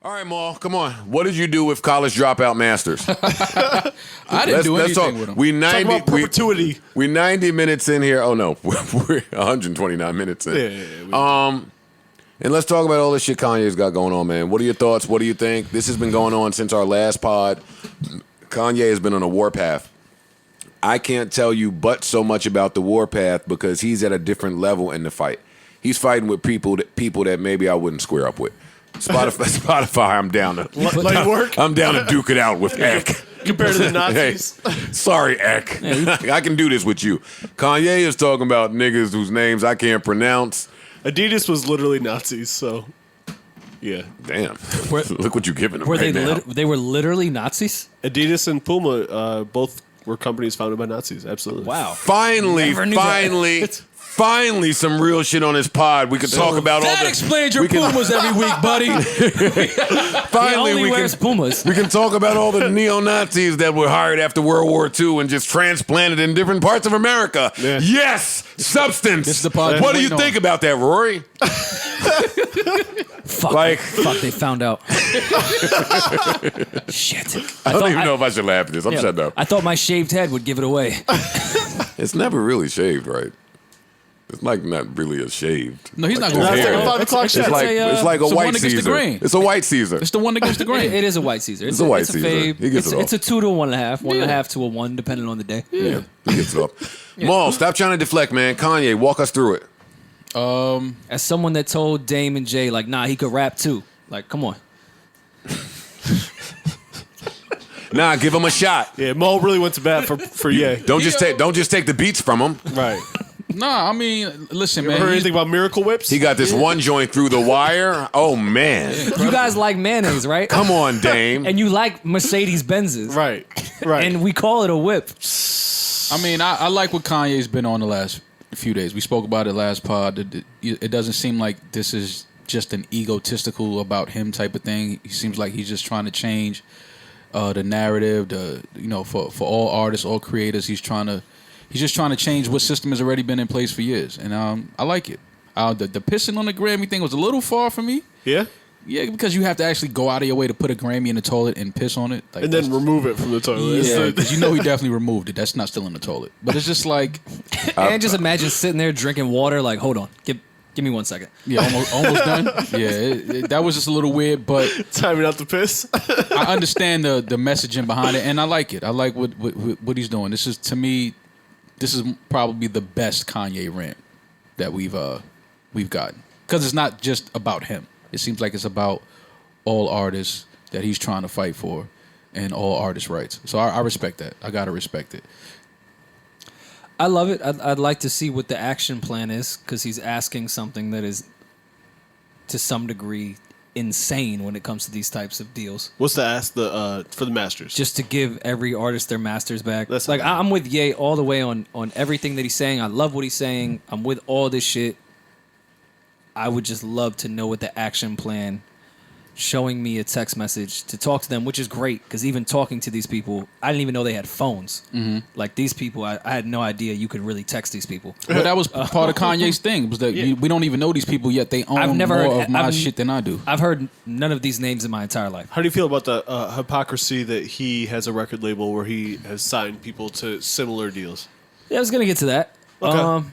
All right, Maul, come on. What did you do with college dropout masters? I didn't do anything with them. Talk about perpetuity. We 90 minutes in here. Oh, no. We're 129 minutes in. And let's talk about all this shit Kanye's got going on, man. What are your thoughts? What do you think? This has been going on since our last pod. Kanye has been on a warpath. I can't tell you but so much about the warpath because he's at a different level in the fight. He's fighting with people that maybe I wouldn't square up with. Spotify, I'm down to Light work? I'm down to duke it out with Eck. Compared to the Nazis. Hey, sorry, Eck. I can do this with you. Kanye is talking about niggas whose names I can't pronounce. Adidas was literally Nazis, so yeah. Damn. Look what you're giving them Were right they now. they were literally Nazis? Adidas and Puma both were companies founded by Nazis. Absolutely. Wow. Finally, Never knew that. finally, some real shit on this pod. We could talk about all That the. explains your Pumas every week, buddy. Finally, he only we wears can. Pumas. We can talk about all the neo-Nazis that were hired after World War II and just transplanted in different parts of America. Yeah. Yes, substance. This is the pod What do you waiting think about that, Rory? Fuck, they found out. Shit. I don't even know if I should laugh at this. I'm Yeah, shut up. I thought my shaved head would give it away. It's never really shaved, right? It's like not really a shaved. No, he's not Like going his to hair. like a 5 o'clock It's shit. like It's a the white one that gets the Caesar. grain. It's a white Caesar. It's the one that gets the grain. It is a white Caesar. It's a white it's Caesar. fave. He gets it off. It's a 2 to 1.5, 1.5 to a 1, depending on the day. Yeah, he gets it off. Maul, stop trying to deflect, man. Kanye, walk us through it. As someone that told Dame and Jay, like, nah, he could rap too. Like, come on. Nah, give him a shot. Yeah, Mo really went to bat for Ye. Don't just take the beats from him. Right. Nah, I mean, listen, You man. ever heard he's- anything about Miracle Whips? He got this one joint through the wire. Oh man. You guys like mayonnaise, right? Come on, Dame. And you like Mercedes Benzes. Right. Right. And we call it a whip. I mean, I like what Kanye's been on the last few days. We spoke about it last pod. It doesn't seem like this is just an egotistical about him type of thing. He seems like he's just trying to change the narrative. For all artists, all creators, he's just trying to change what system has already been in place for years, and I like it. The pissing on the Grammy thing was a little far for me. yeah? Yeah, because you have to actually go out of your way to put a Grammy in the toilet and piss on it. Like, And then remove it from the toilet. yeah, because he definitely removed it. That's not still in the toilet. But it's just like, And just imagine sitting there drinking water, like, hold on, give me 1 second. yeah, almost done. Yeah, that was just a little weird, but Timing out the piss. I understand the messaging behind it, and I like it. I like what he's doing. This is probably the best Kanye rant that we've gotten, because it's not just about him. It seems like it's about all artists that he's trying to fight for, and all artists' rights. So I respect that. I gotta respect it. I love it. I'd like to see what the action plan is, because he's asking something that is, to some degree, insane when it comes to these types of deals. What's the ask for the Masters? Just to give every artist their masters back. That's like, amazing. I'm with Ye all the way on everything that he's saying. I love what he's saying. I'm with all this shit. I would just love to know what the action plan, showing me a text message to talk to them, which is great, because even talking to these people, I didn't even know they had phones. Mm-hmm. Like, these people, I had no idea you could really text these people. But that was part of Kanye's thing, was that we don't even know these people yet. They own more of my shit than I do. I've heard none of these names in my entire life. How do you feel about the hypocrisy that he has a record label where he has signed people to similar deals? Yeah, I was going to get to that. Okay.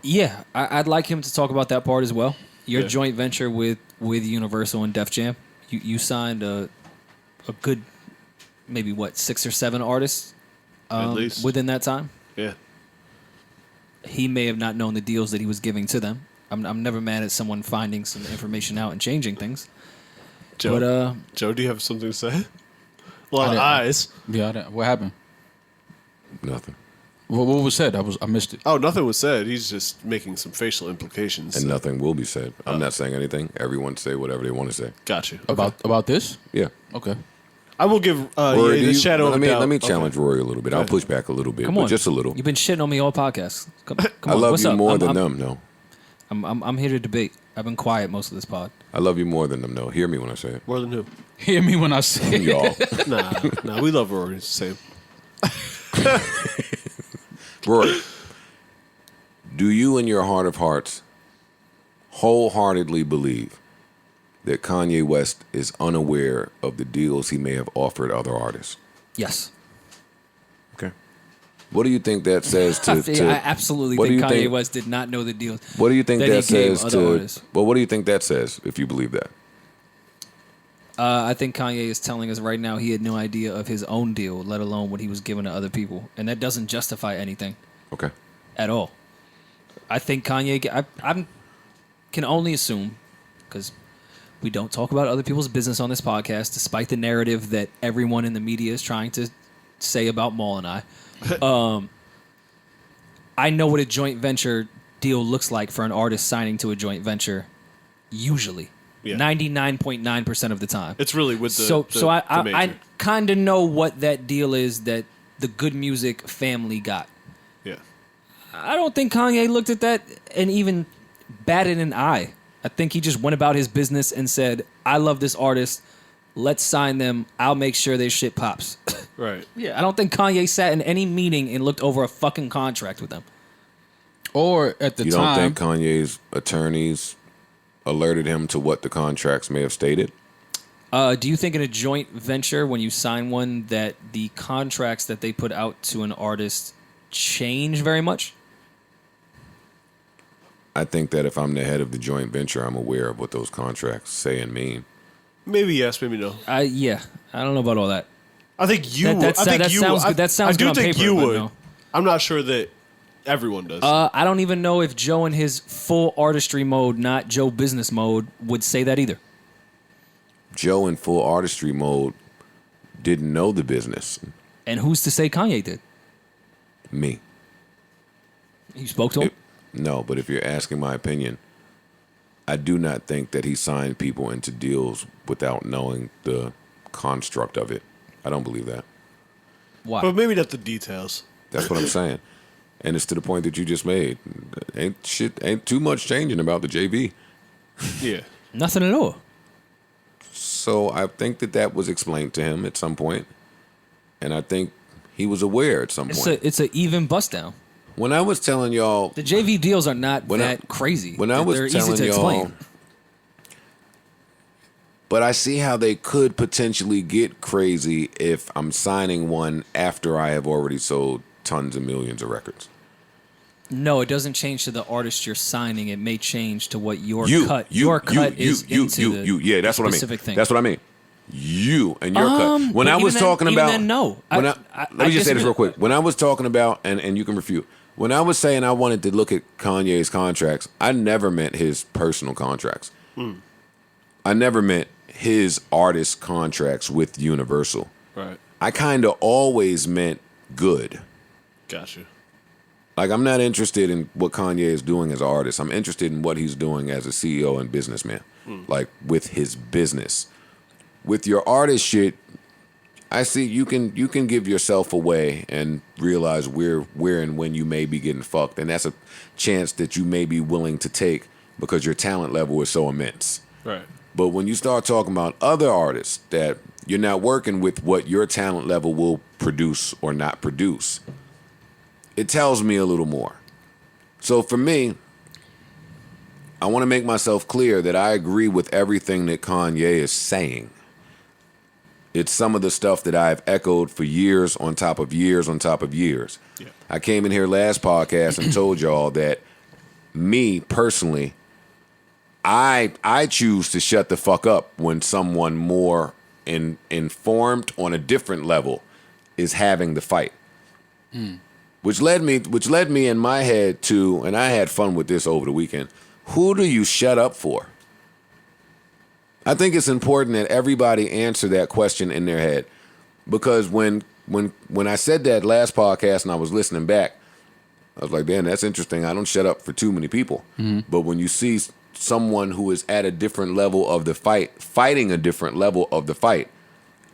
Yeah, I'd like him to talk about that part as well. Your Yeah. joint venture with Universal and Def Jam, you signed a good, maybe 6 or 7 artists At least. within that time. Yeah. He may have not known the deals that he was giving to them. I'm never mad at someone finding some information out and changing things. Joe, But Joe, do you have something to say? A lot of didn't. eyes. Yeah, what happened? Nothing. What was said? I missed it. Oh, nothing was said. He's just making some facial implications. And nothing will be said. I'm not saying anything. Everyone say whatever they want to say. Got you. About this? Yeah. Okay. I will give Rory, Ye the shadow of a doubt. let me Okay. challenge Rory a little bit. I'll push back a little bit, come but on, just a little. You've been shitting on me all podcasts. Come I on, love what's you up? more I'm- than I'm- them, no. I'm here to debate. I've been quiet most of this pod. I love you more than them, no. Hear me when I say it. More than who? Hear me when I say it. Y'all. Nah, we love Rory. It's the same. Rory, do you in your heart of hearts wholeheartedly believe that Kanye West is unaware of the deals he may have offered other artists? Yes. Okay. What do you think that says to? I absolutely think Kanye West did not know the deals. What do you think that says to? Artists. Well, what do you think that says if you believe that? I think Kanye is telling us right now he had no idea of his own deal, let alone what he was giving to other people, and that doesn't justify anything. Okay. At all. I think Kanye. I can only assume, because we don't talk about other people's business on this podcast, despite the narrative that everyone in the media is trying to say about Maul and I. I know what a joint venture deal looks like for an artist signing to a joint venture. Usually, 99.9% of the time, it's really with the so I kind of know what that deal is that the Good Music family got. Yeah, I don't think Kanye looked at that and even batted an eye. I think he just went about his business and said, "I love this artist. Let's sign them. I'll make sure their shit pops." Right. Yeah, I don't think Kanye sat in any meeting and looked over a fucking contract with them. Or at the You time, don't think Kanye's attorneys alerted him to what the contracts may have stated? Do you think in a joint venture, when you sign one, that the contracts that they put out to an artist change very much? I think that if I'm the head of the joint venture, I'm aware of what those contracts say and mean. Maybe yes, maybe no. Yeah, I don't know about all that. I think you. That sounds good. That sounds I do good on think paper, you but would. no. I'm not sure that everyone does. I don't even know if Joe in his full artistry mode, not Joe business mode, would say that either. Joe in full artistry mode didn't know the business. And who's to say Kanye did? Me. You spoke to him? No, but if you're asking my opinion, I do not think that he signed people into deals without knowing the construct of it. I don't believe that. Why? But maybe not the details. That's what I'm saying. And it's to the point that you just made. Ain't too much changing about the JV. Yeah. Nothing at all. So I think that was explained to him at some point, and I think he was aware at some point. It's an even bust down. When I was telling y'all, The JV deals are not that crazy. when I was They're easy telling to y'all, explain. but I see how they could potentially get crazy if I'm signing one after I have already sold tons of millions of records. No, it doesn't change to the artist you're signing. It may change to what your cut is into the yeah, that's what I mean. specific thing. That's what I mean. You and your cut. When I was talking about, then, no. Let me just say this real quick. When I was talking about, and you can refute. When I was saying I wanted to look at Kanye's contracts, I never meant his personal contracts. I never meant his artist contracts with Universal. Right. I kind of always meant good. Gotcha. Like, I'm not interested in what Kanye is doing as an artist. I'm interested in what he's doing as a CEO and businessman, like with his business. With your artist shit, I see you can give yourself away and realize where and when you may be getting fucked, and that's a chance that you may be willing to take because your talent level is so immense. Right. But when you start talking about other artists that you're not working with what your talent level will produce or not produce, it tells me a little more. So for me, I want to make myself clear that I agree with everything that Kanye is saying. It's some of the stuff that I've echoed for years on top of years on top of years. Yeah. I came in here last podcast and told y'all that me personally, I choose to shut the fuck up when someone more informed on a different level is having the fight. Which led me in my head to, and I had fun with this over the weekend, who do you shut up for? I think it's important that everybody answer that question in their head. Because when I said that last podcast and I was listening back, I was like, damn, that's interesting. I don't shut up for too many people. But when you see someone who is at a different level of the fight, fighting a different level of the fight,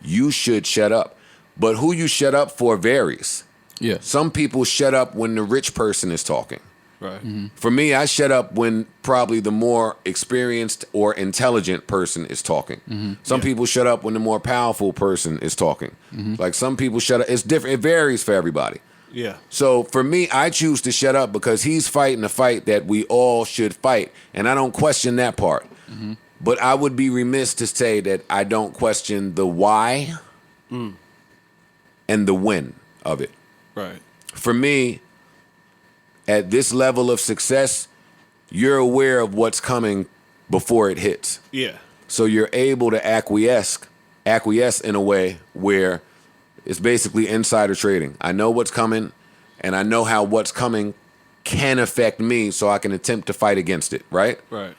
you should shut up. But who you shut up for varies. Yeah. Some people shut up when the rich person is talking. Right. For me, I shut up when probably the more experienced or intelligent person is talking. Some people shut up when the more powerful person is talking. Like some people shut up. It's different. It varies for everybody. Yeah. So for me, I choose to shut up because he's fighting a fight that we all should fight, and I don't question that part. But I would be remiss to say that I don't question the why and the when of it. Right. For me, at this level of success, you're aware of what's coming before it hits. Yeah. So you're able to acquiesce in a way where it's basically insider trading. I know what's coming, and I know how what's coming can affect me, so I can attempt to fight against it, right? Right.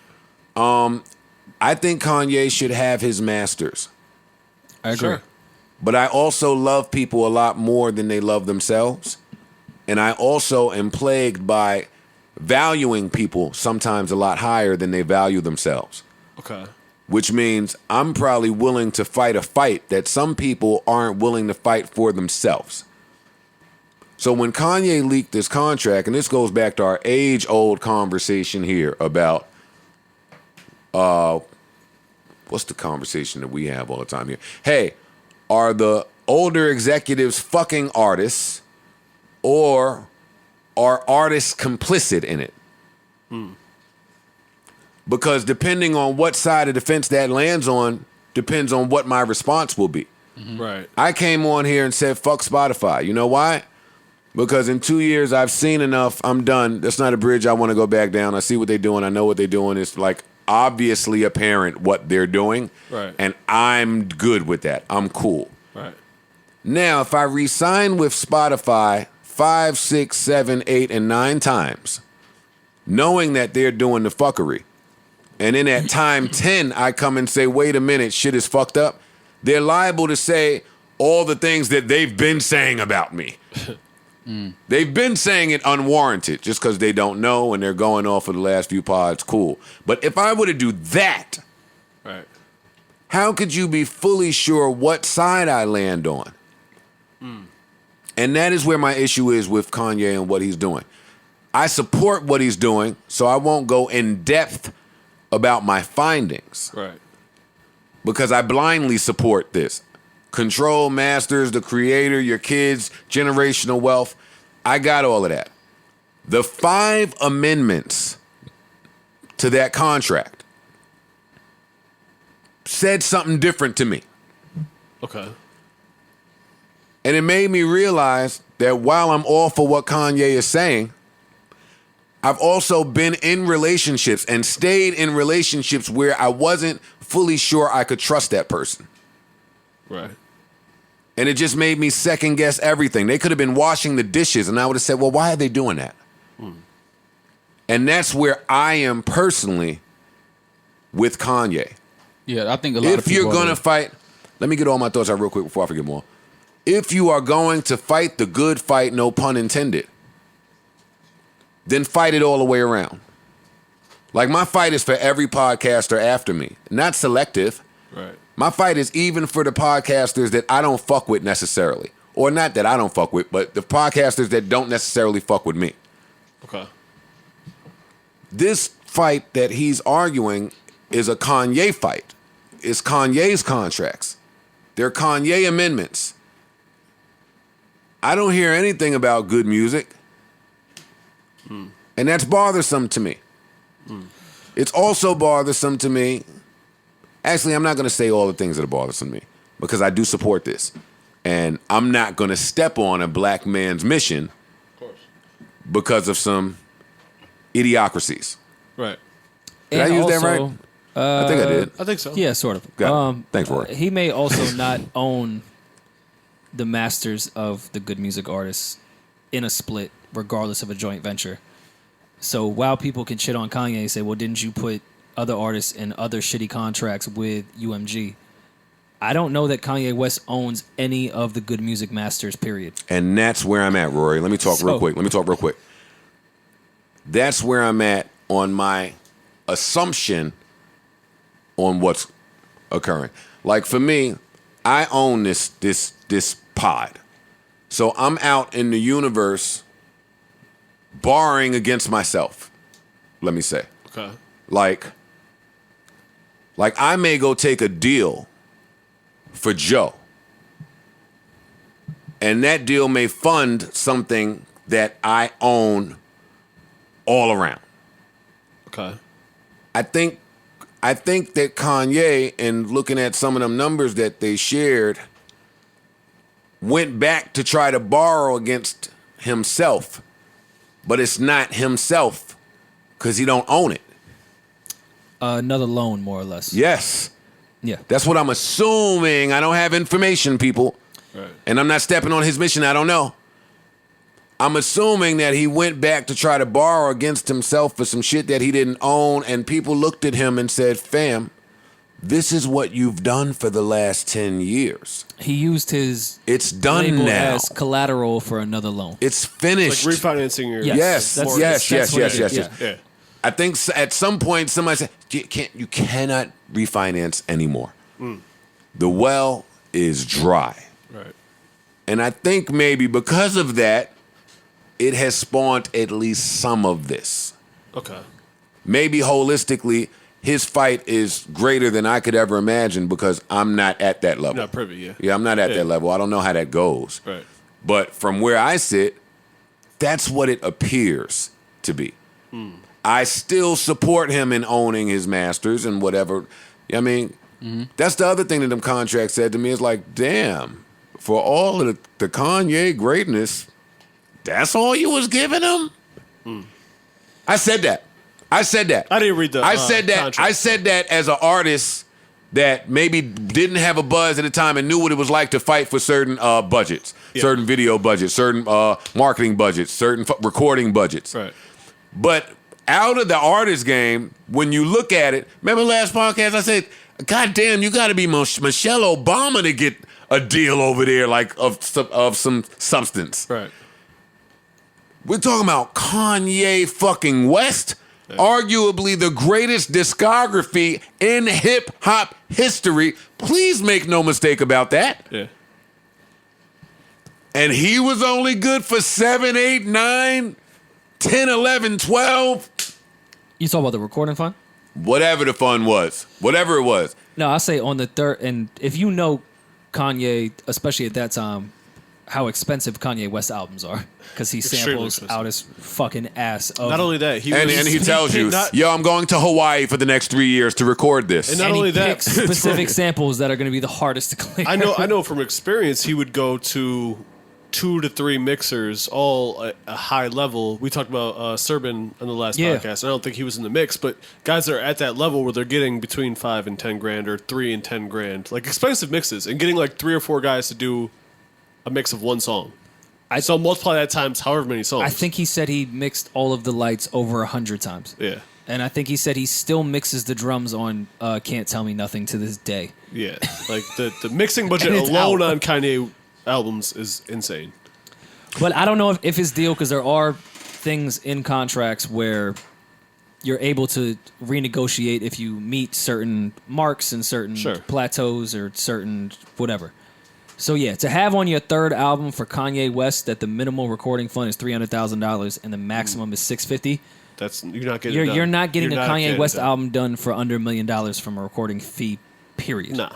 I think Kanye should have his masters. I agree. Sure. But I also love people a lot more than they love themselves. And I also am plagued by valuing people sometimes a lot higher than they value themselves. Okay. Which means I'm probably willing to fight a fight that some people aren't willing to fight for themselves. So when Kanye leaked this contract, and this goes back to our age-old conversation here about what's the conversation that we have all the time here? Hey, are the older executives fucking artists, or are artists complicit in it? Because depending on what side of the fence that lands on, depends on what my response will be. Right. I came on here and said, fuck Spotify. You know why? Because in 2 years, I've seen enough. I'm done. That's not a bridge I want to go back down. I see what they're doing. I know what they're doing. It's like obviously apparent what they're doing. Right. And I'm good with that. I'm cool. Right. Now, if I re-sign with Spotify 5, 6, 7, 8, and 9 times, knowing that they're doing the fuckery, and then at time 10, I come and say, wait a minute, shit is fucked up, they're liable to say all the things that they've been saying about me. They've been saying it unwarranted just because they don't know and they're going off of the last few pods, cool. But if I were to do that, Right. how could you be fully sure what side I land on? And that is where my issue is with Kanye and what he's doing. I support what he's doing, so I won't go in depth about my findings Right. because I blindly support this. Control, masters, the creator, your kids, generational wealth. I got all of that. The 5 amendments to that contract said something different to me. Okay. And it made me realize that while I'm all for what Kanye is saying, I've also been in relationships and stayed in relationships where I wasn't fully sure I could trust that person. Right. And it just made me second guess everything. They could have been washing the dishes and I would have said, well, why are they doing that? And that's where I am personally with Kanye. Yeah, I think a lot of If people you're going to fight, let me get all my thoughts out real quick before I forget more. If you are going to fight the good fight, no pun intended, then fight it all the way around. Like my fight is for every podcaster after me, not selective. Right. My fight is even for the podcasters that I don't fuck with necessarily. Or not that I don't fuck with, but the podcasters that don't necessarily fuck with me. Okay. This fight that he's arguing is a Kanye fight. It's Kanye's contracts. They're Kanye amendments. I don't hear anything about good music. And that's bothersome to me. It's also bothersome to me. Actually, I'm not going to say all the things that are bothersome to me because I do support this. And I'm not going to step on a black man's mission because of some idiocracies. Right. Did I use that right? I think I did. I think so. Yeah, sort of. Got it. Thanks, Roy. He may also not own the masters of the good music artists in a split, regardless of a joint venture. So while people can shit on Kanye and say, well, didn't you put other artists in other shitty contracts with UMG? I don't know that Kanye West owns any of the good music masters, period. And that's where I'm at, Rory. Let me talk real quick. That's where I'm at on my assumption on what's occurring. Like for me, I own this pod. So I'm out in the universe barring against myself, let me say. Okay. Like I may go take a deal for Joe. And that deal may fund something that I own all around. Okay. I think I think that Kanye, and looking at some of them numbers that they shared, went back to try to borrow against himself. But it's not himself because he don't own it. Another loan, more or less. Yes. Yeah. That's what I'm assuming. I don't have information, people. Right. And I'm not stepping on his mission. I don't know. I'm assuming that he went back to try to borrow against himself for some shit that he didn't own, and people looked at him and said, fam, this is what you've done for the last 10 years. He used his It's done label now. as collateral for another loan. It's finished. Like refinancing your... Yes, That's what it is. yes. Yeah. I think at some point somebody said, you cannot refinance anymore. The well is dry. Right. And I think maybe because of that, it has spawned at least some of this. Okay. Maybe holistically, his fight is greater than I could ever imagine because I'm not at that level. Not privy, yeah. Yeah, I'm not at that level. I don't know how that goes. Right. But from where I sit, that's what it appears to be. I still support him in owning his masters and whatever. I mean, that's the other thing that them contracts said to me is like, damn, for all of the Kanye greatness, that's all you was giving him? I said that. I didn't read the I said that. contract. I said that as an artist that maybe didn't have a buzz at the time and knew what it was like to fight for certain budgets, certain video budgets, certain marketing budgets, certain recording budgets. Right. But out of the artist game, when you look at it, remember last podcast I said, God damn, you got to be Michelle Obama to get a deal over there like of some substance. Right. We're talking about Kanye fucking West, arguably the greatest discography in hip hop history. Please make no mistake about that. Yeah. And he was only good for 7, 8, 9, 10, 11, 12. You talk about the recording fund? Whatever the fun was. Whatever it was. No, I say on the third, and if you know Kanye, especially at that time, how expensive Kanye West albums are, because he Extremely samples expensive. out his fucking ass. Of, Not only that, And he tells you, yo, I'm going to Hawaii for the next 3 years to record this. And not and only he that, picks specific samples that are going to be the hardest to clear. I know from experience, he would go to 2 to 3 mixers, all at a high level. We talked about Serban on the last podcast. I don't think he was in the mix, but guys that are at that level where they're getting between 5 and 10 grand or 3 and 10 grand, like expensive mixes, and getting like 3 or 4 guys to do a mix of one song. So multiply that times however many songs. I think he said he mixed all of the lights over 100 times. Yeah. And I think he said he still mixes the drums on Can't Tell Me Nothing to this day. Yeah. Like the mixing budget And it's alone out. on Kanye albums is insane. But I don't know if his deal, because there are things in contracts where you're able to renegotiate if you meet certain marks and certain plateaus or certain whatever. So yeah, to have on your third album for Kanye West that the minimal recording fund is $300,000 and the maximum is $650. That's you're not getting. You're not getting You're a not Kanye getting West it done. album done for under $1 million from a recording fee. Period. Nah.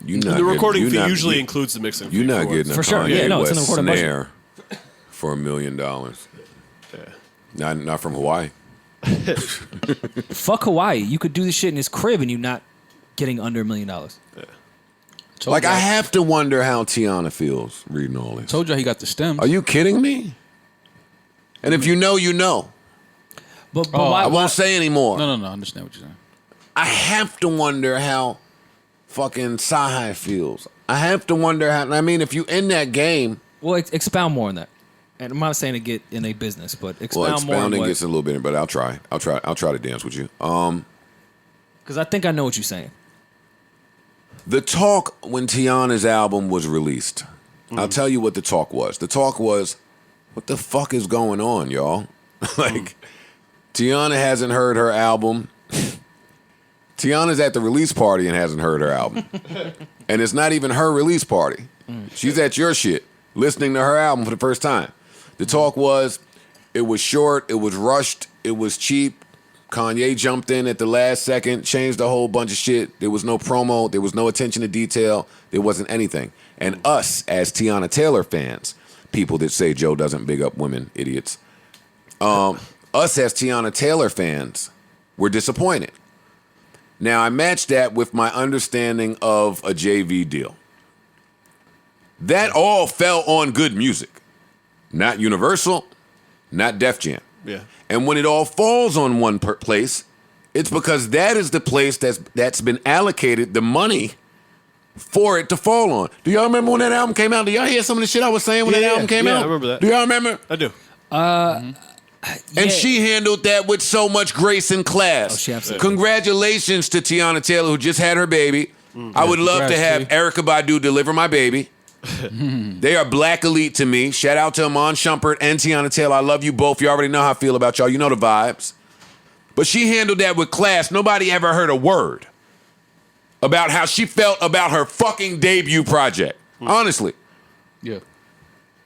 The recording fee usually includes the mixing fee. You're not getting a For sure. Kanye Yeah, no, it's in West the recording budget. snare for $1 million. Yeah. Not from Hawaii. Fuck Hawaii. You could do this shit in his crib and you not getting under $1 million. Like, I have to wonder how Tiana feels reading all this. Told you he got the stems. Are you kidding me? And if you know, you know. But Oh, why? I won't say anymore. No, I understand what you're saying. I have to wonder how fucking Sahai feels. I have to wonder how. I mean, if you in that game, Well, expound more on that. And I'm not saying to get in a business, but expound more on expounding what. gets a little bit, but I'll try. I'll try to dance with you. Because I think I know what you're saying. The talk when Tiana's album was released, I'll tell you what the talk was. The talk was, what the fuck is going on, y'all? Like, Tiana hasn't heard her album. Tiana's at the release party and hasn't heard her album. And it's not even her release party. She's at your shit, listening to her album for the first time. The talk was, it was short, it was rushed, it was cheap. Kanye jumped in at the last second, changed a whole bunch of shit. There was no promo. There was no attention to detail. There wasn't anything. And us, as Tiana Taylor fans, people that say Joe doesn't big up women, idiots. Us as Tiana Taylor fans were disappointed. Now, I match that with my understanding of a JV deal. That all fell on good music. Not Universal, not Def Jam. Yeah. And when it all falls on one place, it's because that is the place that's been allocated the money for it to fall on. Do y'all remember when that album came out? Do y'all hear some of the shit I was saying when that album came out? I remember that. Do y'all remember? I do. And she handled that with so much grace and class. Oh, she absolutely. Congratulations to Tiana Taylor, who just had her baby. I would love to have Erykah Badu deliver my baby. They are black elite to me. Shout out to Iman Shumpert and Tiana Taylor. I love you both. You already know how I feel about y'all. You know the vibes. But she handled that with class. Nobody ever heard a word about how she felt about her fucking debut project. Honestly. Yeah.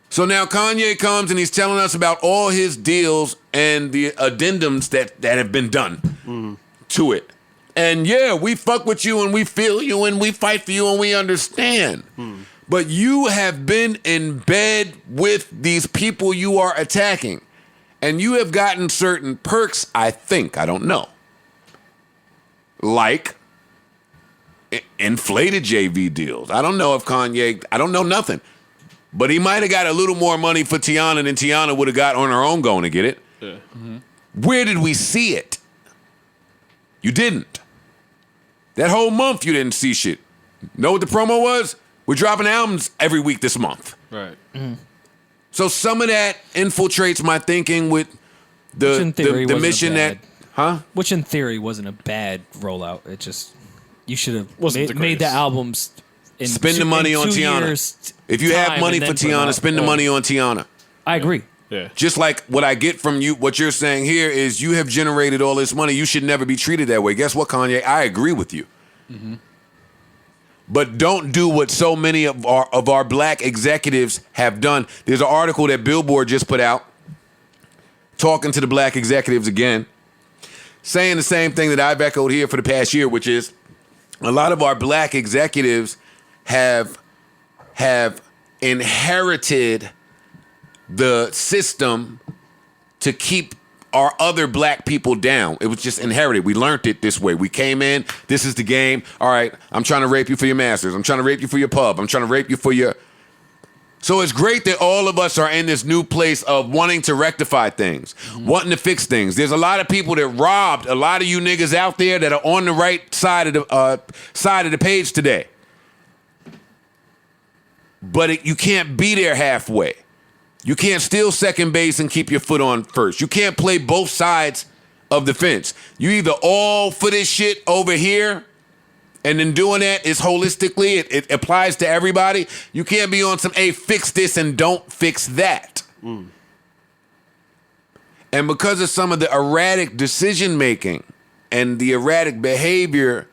So now Kanye comes and he's telling us about all his deals and the addendums that have been done to it. And yeah, we fuck with you and we feel you and we fight for you and we understand. But you have been in bed with these people you are attacking. And you have gotten certain perks, I think. I don't know. Like inflated JV deals. I don't know if Kanye, I don't know nothing. But he might have got a little more money for Tiana than Tiana would have got on her own going to get it. Yeah. Where did we see it? You didn't. That whole month you didn't see shit. Know what the promo was? We're dropping albums every week this month. Right. So some of that infiltrates my thinking with the mission that, Which in theory wasn't a bad rollout. It just, you should have Wasn't made the albums in Spend the money on Tiana. If you have money for Tiana, spend the money on Tiana. I agree. Yeah. Just like what I get from you, what you're saying here is you have generated all this money. You should never be treated that way. Guess what, Kanye? I agree with you. But don't do what so many of our black executives have done. There's an article that Billboard just put out talking to the black executives again, saying the same thing that I've echoed here for the past year, which is a lot of our black executives have inherited the system to keep our other black people down. It was just inherited. We learned it this way. We came in, this is the game. All right, I'm trying to rape you for your masters. I'm trying to rape you for your pub. I'm trying to rape you for your... So it's great that all of us are in this new place of wanting to rectify things, wanting to fix things. There's a lot of people that robbed a lot of you niggas out there that are on the right side of the page today. But you can't be there halfway. You can't steal second base and keep your foot on first. You can't play both sides of the fence. You either all for this shit over here, and then doing that is holistically, it applies to everybody. You can't be on some, hey, fix this and don't fix that. And because of some of the erratic decision making and the erratic behavior,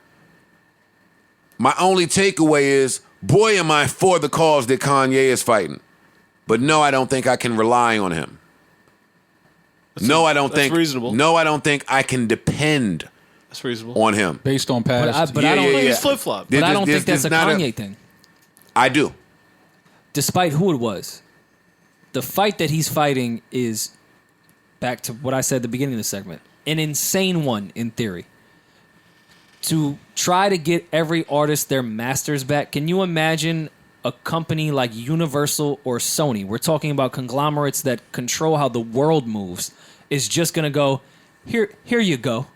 my only takeaway is, boy, am I for the cause that Kanye is fighting. But no, I don't think I can rely on him. That's reasonable. No, I don't think I can depend That's reasonable. on him. Based on past. But I don't think He's flip-flop. But I don't think that's a Kanye thing. I do. Despite who it was. The fight that he's fighting is, back to what I said at the beginning of the segment, an insane one in theory. To try to get every artist their masters back, can you imagine a company like Universal or Sony, we're talking about conglomerates that control how the world moves, is just going to go, here you go.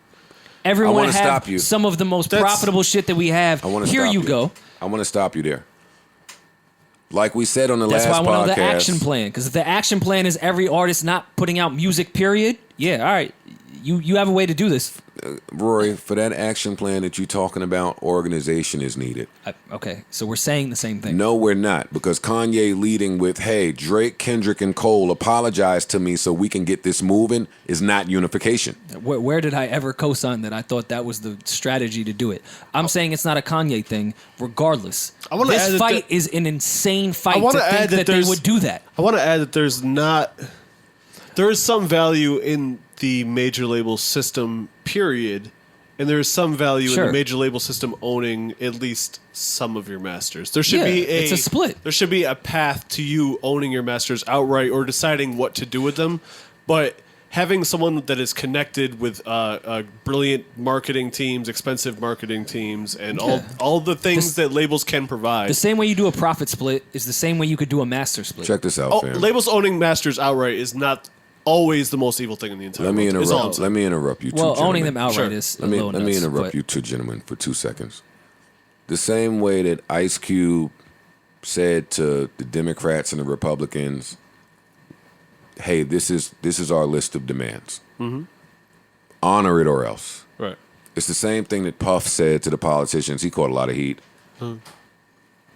Everyone have some of the most profitable shit that we have. Here you go. I want to stop you there. Like we said on the last podcast. That's why I want to know the action plan. Because if the action plan is every artist not putting out music, period, yeah, all right. You have a way to do this. Rory, for that action plan that you're talking about, organization is needed. Okay, so we're saying the same thing. No, we're not. Because Kanye leading with, hey, Drake, Kendrick, and Cole apologize to me so we can get this moving is not unification. Where did I ever co-sign that? I thought that was the strategy to do it. I'm saying it's not a Kanye thing, regardless. This fight is an insane fight to think that they would do that. I want to add that there is some value in the major label system, period, and there is some value in the major label system owning at least some of your masters. There should be it's a split. There should be a path to you owning your masters outright or deciding what to do with them. But having someone that is connected with brilliant marketing teams, expensive marketing teams, and all the things that labels can provide. The same way you do a profit split is the same way you could do a master split. Check this out, fam. Labels owning masters outright is not always the most evil thing in the entire world. Let me interrupt you two Well, gentlemen. owning them outright is Let me interrupt you two gentlemen for 2 seconds. The same way that Ice Cube said to the Democrats and the Republicans, hey, this is our list of demands. Mm-hmm. Honor it or else. Right. It's the same thing that Puff said to the politicians. He caught a lot of heat.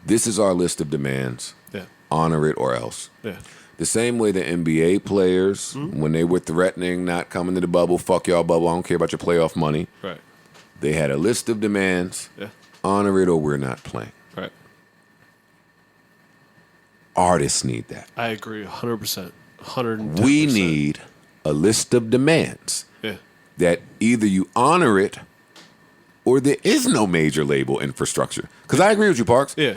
This is our list of demands. Yeah. Honor it or else. Yeah. The same way the NBA players, when they were threatening not coming to the bubble, fuck y'all bubble, I don't care about your playoff money. Right. They had a list of demands. Yeah. Honor it or we're not playing. Right. Artists need that. I agree 100%. 110%. We need a list of demands that either you honor it or there is no major label infrastructure. Because I agree with you, Parks. Yeah.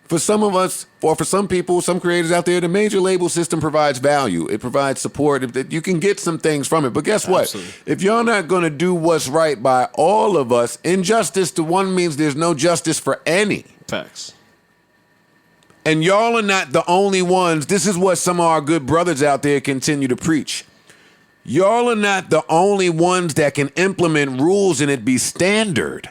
For some of us, or for some people, some creators out there, the major label system provides value. It provides support. You can get some things from it. But guess what? Absolutely. If you're not going to do what's right by all of us, injustice to one means there's no justice for any. Facts. And y'all are not the only ones. This is what some of our good brothers out there continue to preach. Y'all are not the only ones that can implement rules and it be standard.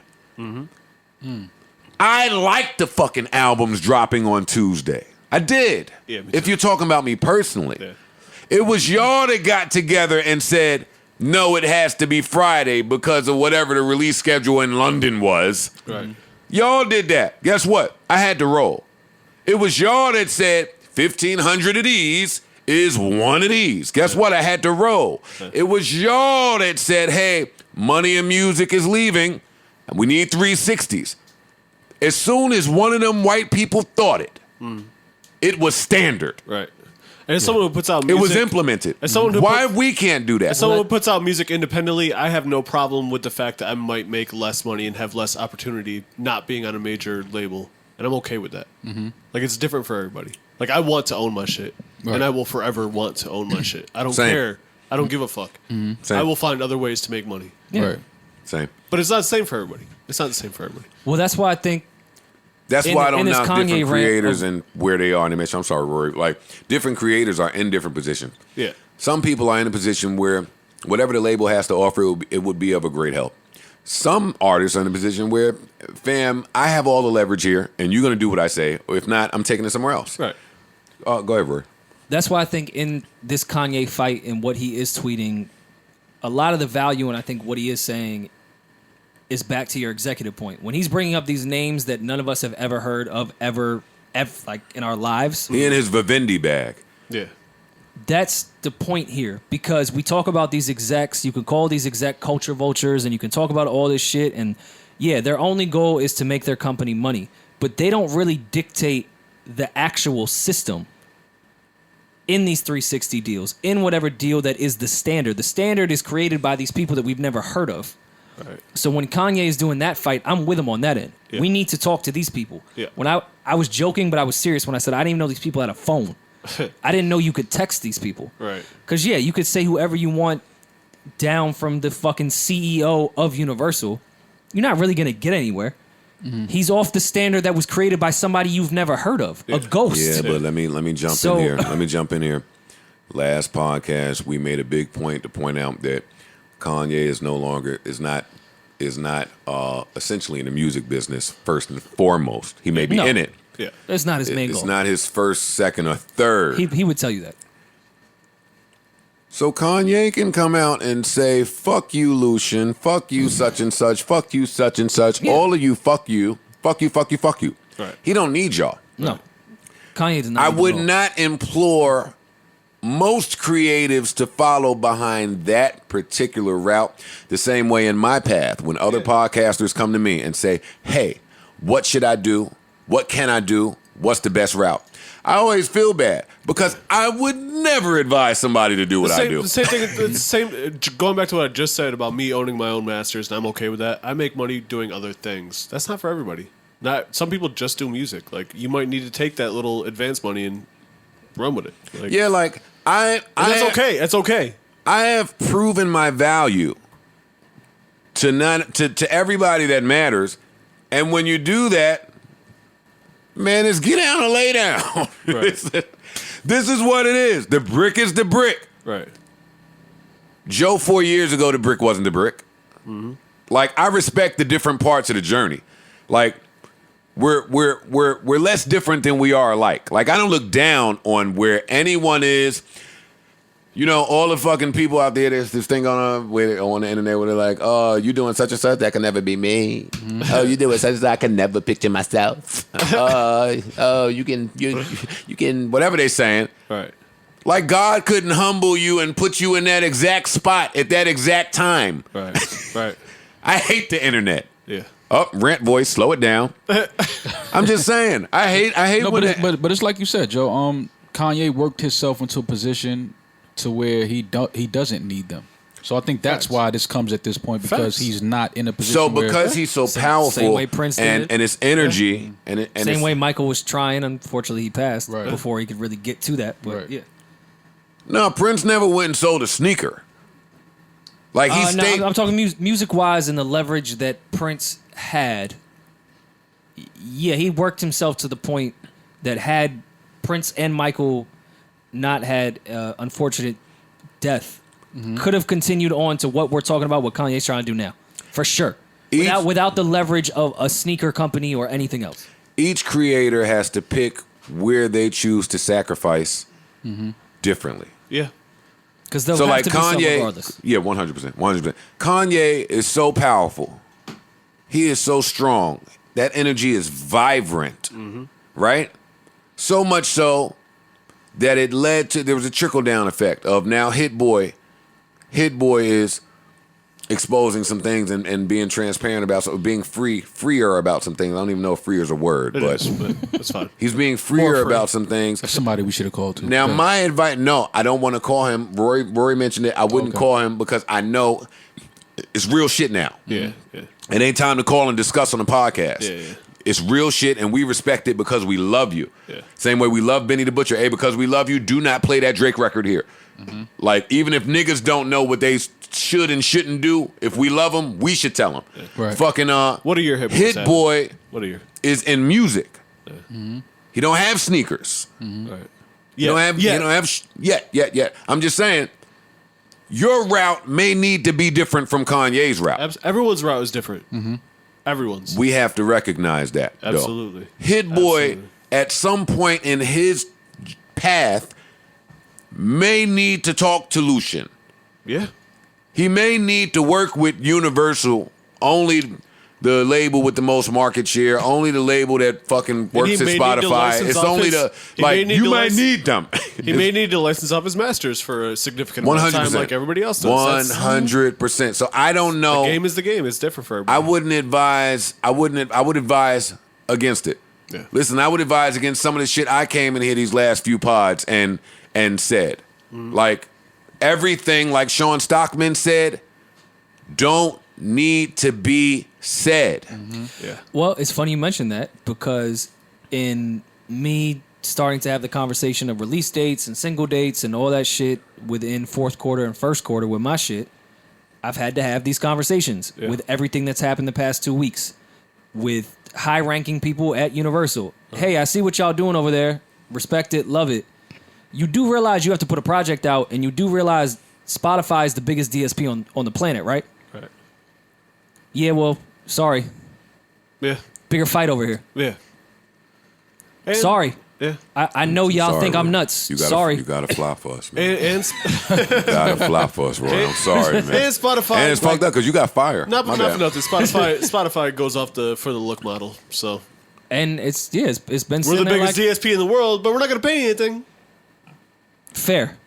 I like the fucking albums dropping on Tuesday. I did. Yeah, me too. If you're talking about me personally. Yeah. It was y'all that got together and said, no, it has to be Friday because of whatever the release schedule in London was. Right. Y'all did that. Guess what? I had to roll. It was y'all that said 1,500 of these is one of these. Guess what? I had to roll. It was y'all that said, hey, money and music is leaving, and we need 360s. As soon as one of them white people thought it, it was standard. Right. And as someone who puts out music, It was implemented. As someone who Why we can't do that? As someone who puts out music independently, I have no problem with the fact that I might make less money and have less opportunity not being on a major label. And I'm okay with that. Mm-hmm. Like, it's different for everybody. Like, I want to own my shit. Right. And I will forever want to own my shit. I don't Same. care. I don't give a fuck. Same. I will find other ways to make money. Right. Same. But it's not the same for everybody. It's not the same for everybody. Well, that's why I think That's In- why I don't in this knock Kanye different rant creators of- and where they are in the mission. I'm sorry, Rory. Like, different creators are in different positions. Yeah. Some people are in a position where whatever the label has to offer, it would be of a great help. Some artists are in a position where, fam, I have all the leverage here, and you're going to do what I say. Or if not, I'm taking it somewhere else. Right. Go ahead, Rory. that's why I think in this Kanye fight and what he is tweeting, a lot of the value and I think what he is saying is back to your executive point. When he's bringing up these names that none of us have ever heard of ever like in our lives, He in his Vivendi bag. Yeah. that's the point here. Because we talk about these execs, you can call these exec culture vultures, and you can talk about all this shit, and yeah, their only goal is to make their company money. But they don't really dictate the actual system in these 360 deals, in whatever deal that is the standard. The standard is created by these people that we've never heard of. Right. So when Kanye is doing that fight, I'm with him on that end. Yeah. We need to talk to these people. Yeah. When I was joking, but I was serious when I said I didn't even know these people had a phone. I didn't know you could text these people. Right. Because, yeah, you could say whoever you want down from the fucking CEO of Universal. You're not really going to get anywhere. Mm-hmm. He's off the standard that was created by somebody you've never heard of, a ghost. Yeah, but let me jump in here. Let me jump in here. Last podcast, we made a big point to point out that Kanye is not essentially in the music business first and foremost. He may be No. in it. Yeah. That's not his main It's goal. not his first, second, or third. He would tell you that. So Kanye can come out and say, fuck you, Lucian, fuck you, such and such, fuck you, such and such, Yeah. all of you, fuck you, fuck you, fuck you, fuck you. Right. He don't need y'all. No. Kanye does not. I need the would role. not implore most creatives to follow behind that particular route the same way in my path when other podcasters come to me and say, hey, what should I do? What can I do? What's the best route? I always feel bad because I would never advise somebody to do what I do. The same thing. The same. Going back to what I just said about me owning my own masters, and I'm okay with that. I make money doing other things. That's not for everybody. Not some people just do music. Like you might need to take that little advance money and run with it. Like, Yeah, like and that's okay. It's okay. I have proven my value to everybody that matters. And when you do that, man, it's get down and lay down. Right. This is what it is. The brick is the brick. Right. Joe, 4 years ago, the brick wasn't the brick. Mm-hmm. Like, I respect the different parts of the journey. Like, we're less different than we are alike. Like, I don't look down on where anyone is. You know, all the fucking people out there, there's this thing on the internet where they're like, oh, you doing such and such, that can never be me. Mm-hmm. Oh, you doing such and such, I can never picture myself. You can, whatever they're saying. Right. Like God couldn't humble you and put you in that exact spot at that exact time. Right, right. I hate the internet. Yeah. Oh, rant voice, slow it down. I'm just saying, I hate. No, but it's like you said, Joe. Kanye worked himself into a position to where he doesn't need them. So I think that's why this comes at this point, because he's not in a position. So because he's so powerful, same way Prince did. and his energy, and same way Michael was trying. Unfortunately, he passed before he could really get to that. But yeah. No, Prince never went and sold a sneaker. Like he stayed. No, I'm talking music wise and the leverage that Prince had. Yeah, he worked himself to the point that had Prince and Michael not had unfortunate death, could have continued on to what we're talking about, what Kanye's trying to do now, for sure. Without the leverage of a sneaker company or anything else. Each creator has to pick where they choose to sacrifice differently. Yeah. Because they'll have to be some regardless. Yeah, 100%. Kanye is so powerful. He is so strong. That energy is vibrant, right? So much so that it led to, there was a trickle-down effect of now Hit Boy is exposing some things and being transparent about, so being freer about some things. I don't even know if freer is a word, but it's fine. He's being freer about some things. That's somebody we should have called to. Now, my advice, no, I don't want to call him. Rory mentioned it. I wouldn't call him because I know it's real shit now. Yeah. It ain't time to call and discuss on the podcast. Yeah. It's real shit, and we respect it because we love you. Yeah. Same way we love Benny the Butcher. Hey, because we love you, do not play that Drake record here. Like, even if niggas don't know what they should and shouldn't do, if we love them, we should tell them. Yeah. Right. Fucking what are your Hit Boy? What are your is in music. He don't have sneakers. Right. He don't have yet. I'm just saying, your route may need to be different from Kanye's route. Everyone's route is different. Everyone's. We have to recognize that. Absolutely. Though. Hit Boy, at some point in his path, may need to talk to Lucian. Yeah. He may need to work with Universal, only the label with the most market share, only the label that fucking works at Spotify. It's only you might need them. He may need to license off his masters for a significant amount of time, like everybody else does. 100%. So I don't know. The game is the game. It's different for everybody. I would advise against it. Yeah. Listen, I would advise against some of the shit I came in here these last few pods and said. Like, everything, like Sean Stockman said, don't need to be said. Yeah. Well, it's funny you mentioned that, because in me starting to have the conversation of release dates and single dates and all that shit within fourth quarter and first quarter with my shit, I've had to have these conversations with everything that's happened the past 2 weeks with high-ranking people at Universal. Hey, I see what y'all doing over there. Respect it, love it. You do realize you have to put a project out, and you do realize Spotify is the biggest DSP on the planet, right? Right. Yeah, well, sorry. Yeah. Bigger fight over here. Yeah. And, sorry. Yeah. I know y'all think I'm nuts. Sorry. You gotta fly for us, man. And you gotta fly for us, Roy. I'm sorry, man. And Spotify. And it's fucked up because you got fire. Not for nothing. Spotify goes off for the look model. So. And it's been we're the biggest DSP in the world, but we're not gonna pay anything. Fair.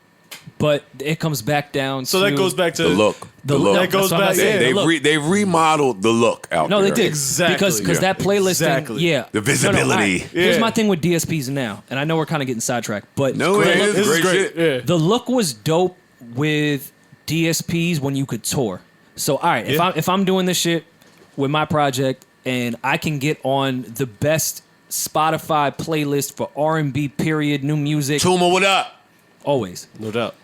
But it comes back down so that goes back to the look. The look. That goes back. They've remodeled the look out there. No, they did. Exactly. Because that playlisting, the visibility. Here's my thing with DSPs now, and I know we're kind of getting sidetracked, but this is great shit. Yeah. The look was dope with DSPs when you could tour. So, all right, if I'm doing this shit with my project and I can get on the best Spotify playlist for R&B, period, new music. Tuma, what up? Always. No doubt.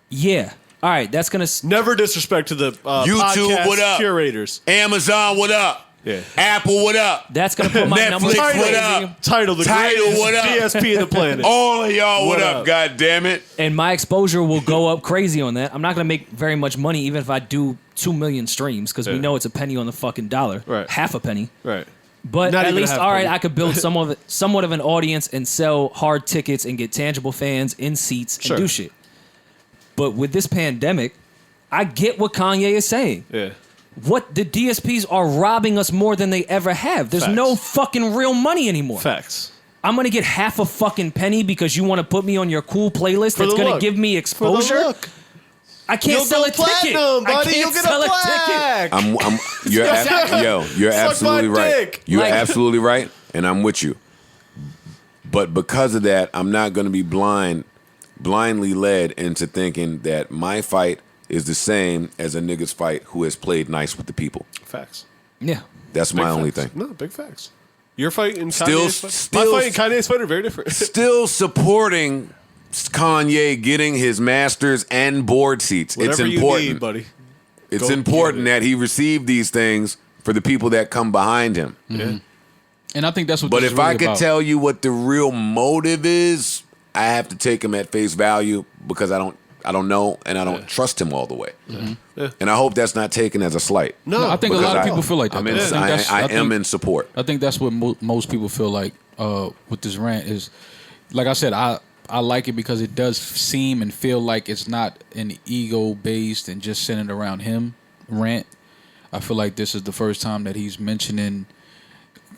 Yeah. All right, that's gonna Never disrespect to the YouTube, podcast what up? curators. Amazon, what up? Yeah. Apple, what up? that's gonna put my Netflix, numbers what crazy. up? Tidal, the Tidal, greatest what up? DSP in the planet. All of y'all, what What up? up? God damn it. And my exposure will go up crazy on that. I'm not gonna make very much money even if I do 2 million streams because we Yeah. know it's a penny on the fucking dollar, Right. half a penny. Right. But Not at even a least, half all right, penny. I could build somewhat of an audience and sell hard tickets and get tangible fans in seats and Sure. do shit. But with this pandemic, I get what Kanye is saying. Yeah. What the DSPs are robbing us more than they ever have. There's Facts. no fucking real money anymore. Facts. I'm gonna get half a fucking penny because you want to put me on your cool playlist For that's the gonna look. give me For the exposure. look. I can't You'll sell go a ticket. platinum, buddy. I can't You'll get sell a a ticket. plaque. You're Suck absolutely my right. dick. You're Like- absolutely right, and I'm with you. But because of that, I'm not going to be blindly led into thinking that my fight is the same as a nigga's fight who has played nice with the people. Facts. Yeah. That's Big my only facts. thing. No, big facts. Your fight and Still- Kanye's fight. still- My fight and Kanye's fight are very different. Still supporting Kanye getting his masters and board seats. Whatever It's important. you need, buddy. It's Go important get it. that he received these things for the people that come behind him. Yeah. And I think that's what. But this if is I really could about. tell you what the real motive is, I have to take him at face value because I don't know and I don't trust him all the way. Yeah. And I hope that's not taken as a slight. No, I think a Because lot of people feel like that. I'm in, though. I am think- in support. I think that's what most people feel like with this rant is. Like I said, I like it because it does seem and feel like it's not an ego based and just centered around him rant. I feel like this is the first time that he's mentioning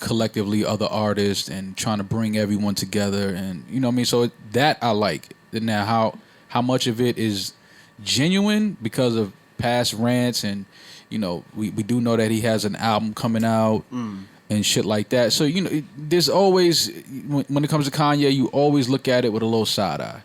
collectively other artists and trying to bring everyone together, and you know what I mean. So that I like. Now how much of it is genuine because of past rants, and you know we do know that he has an album coming out and shit like that. So you know there's always when it comes to Kanye, you always look at it with a little side eye.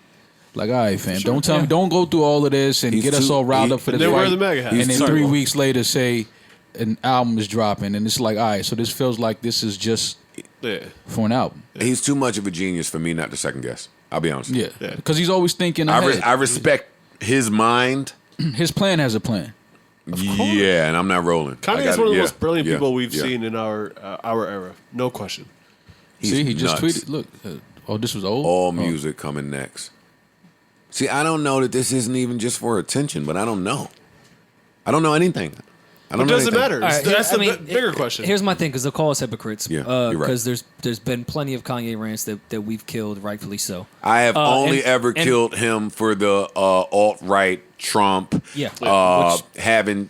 Like, all right, fam, don't tell me, don't go through all of this and He's get us too- all riled he- up for And this they wear fight, the MAGA hat. and then Sorry, 3 Will. weeks later say an album is dropping, and it's like, all right, so this feels like this is just Yeah. for an album. He's too much of a genius for me not to second guess. I'll be honest. Yeah, Yeah. because he's always thinking ahead. I respect his mind. His plan has a plan. Yeah, and I'm not rolling. Kanye is one of the most brilliant people we've seen in our era. No question. He's See, he just nuts. tweeted. Look, this was old. All Oh. music coming next. See, I don't know that this isn't even just for attention, but I don't know. I don't know anything. I don't It know doesn't anything. matter. All right, That's I the mean, bigger question. Here's my thing, because they'll call us hypocrites. Yeah, you're right. Because there's been plenty of Kanye rants that we've killed, rightfully so. I have only and- ever and- killed him for the alt-right Trump, Yeah. having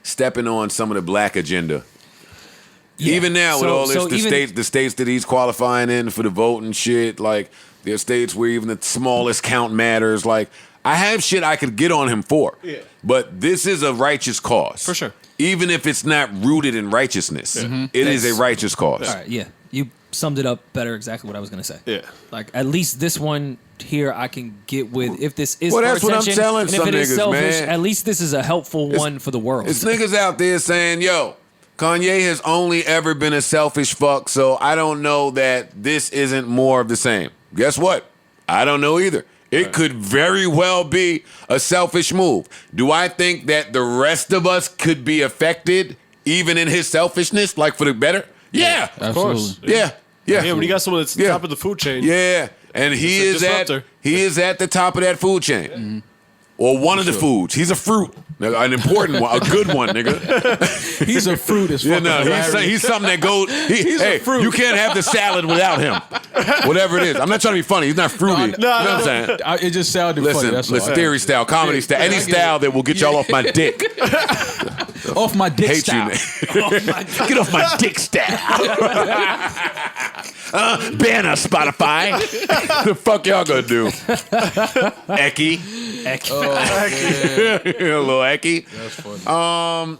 stepping on some of the black agenda. Yeah. Even now, with So- all this, so even- the states that he's qualifying in for the vote and shit, like there's states where even the smallest count matters. Like I have shit I could get on him for, but this is a righteous cause For sure. Even if it's not rooted in righteousness, it is a righteous cause. All right, yeah. You summed it up better exactly what I was going to say. Yeah. Like, at least this one here I can get with. If this is Well, for that's what I'm attention, telling and some if it is niggas, selfish, man. at least this is a helpful one for the world. It's niggas out there saying, yo, Kanye has only ever been a selfish fuck, so I don't know that this isn't more of the same. Guess what? I don't know either. It could very well be a selfish move. Do I think that the rest of us could be affected even in his selfishness, like for the better? Yeah. Absolutely. course. Yeah. Yeah. Yeah, when you got someone that's Yeah. top of the food chain. Yeah. And he It's a disruptor. is at the top of that food chain. Or one of the foods. He's a fruit. An important one. A good one, nigga. He's a fruit as fuck. Yeah, no, he's something that goes. Hey, you can't have the salad without him. Whatever it is. I'm not trying to be funny. He's not fruity. You know what I'm saying? It just sounded funny. Listen, That's listen, all. theory style, comedy style, any style that will get y'all off my dick. Off my dick Hate style. you, man. Get off my dick style. Banner Spotify. The fuck y'all gonna do? Ecky. Oh, yeah. A little Ecky. That's funny.